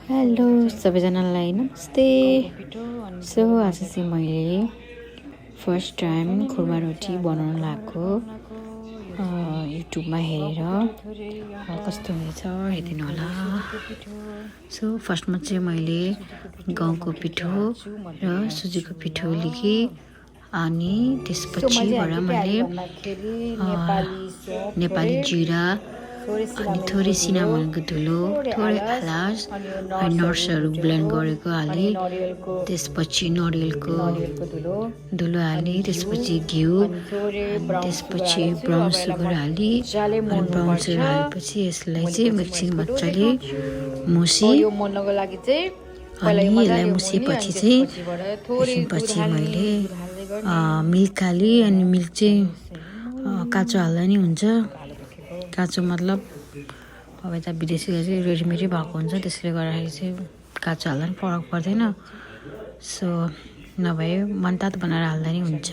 Hello सबैजनालाई नमस्ते। So आज चाहिँ मैले फर्स्ट टाइम खुर्मा रोटी बनाउन लागेको युट्युबमा हेरेर कस्तो हुनेछ हेरिदिनु होला। सो फर्स्टमा चाहिँ मैले गहुँको पिठो र सुजीको पिठो लिएँ अनि त्यसपछिबाट मैले नेपाली जिरा अनि थोरै सिनामनको धुलो, थोरै आलास अनि नट्सहरू ब्लेन्ड गरेको हालेँ। त्यसपछि नरिवलको धुलो हालेँ, त्यसपछि घिउ, त्यसपछि ब्राउन सुगर हालेँ। अनि ब्राउन सुगर हालेपछि यसलाई चाहिँ मिक्सिङ मजाले मुसेँ। अनि यसलाई मुसेपछि चाहिँ एकछिनपछि मैले मिल्क हालेँ। अनि मिल्क चाहिँ काँचो हाल्दा नि हुन्छ, काँचो मतलब अब यता विदेशीले चाहिँ रेडिमेडै भएको हुन्छ, त्यसले गर्दाखेरि चाहिँ काँचो हाल्दा पनि फरक पर्दैन। सो नभए मनतातो बनाएर हाल्दा नि हुन्छ।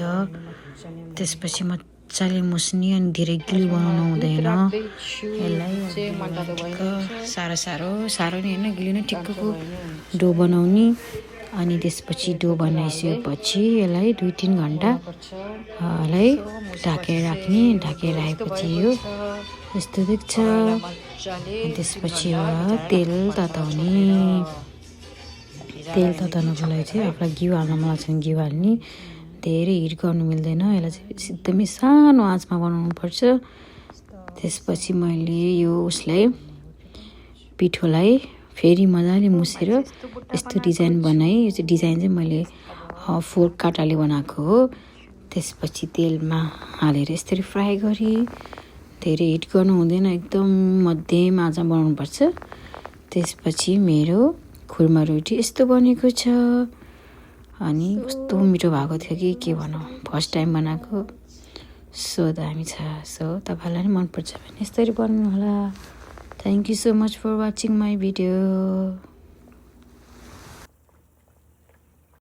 त्यसपछि मजाले मुस्ने अनि धेरै गिलो बनाउनु हुँदैन यसलाई। साह्रो नि होइन, गिलो नै ठिक्कको डो बनाउने। अनि त्यसपछि डो बनाइसकेपछि यसलाई 2-3 घन्टा लाई ढाकेर राख्ने। ढाकेर राखेपछि यो यस्तो देख्छ। त्यसपछि तेल तताउनको लागि चाहिँ आफूलाई घिउ हाल्न मन लाग्छ भने घिउ हाल्ने। धेरै हिट गर्नु मिल्दैन, यसलाई चाहिँ एकदमै सानो आँचमा बनाउनुपर्छ। त्यसपछि मैले यो उसलाई पिठोलाई फेरि मजाले मुसेर यस्तो डिजाइन बनाएँ। यो चाहिँ डिजाइन चाहिँ मैले फोर्क काँटाले बनाएको हो। त्यसपछि तेलमा हालेर यसरी फ्राई गरेँ। धेरै हिट गर्नु हुँदैन, एकदम मध्यम आँचमा बनाउनुपर्छ। त्यसपछि मेरो खुर्मा रोटी यस्तो बनेको छ। अनि कस्तो मिठो भएको थियो कि के भनौँ, फर्स्ट टाइम बनाएको। सो दामी छ। सो तपाईँलाई पनि मनपर्छ भने यसरी बनाउनु होला। Thank you so much for watching my video.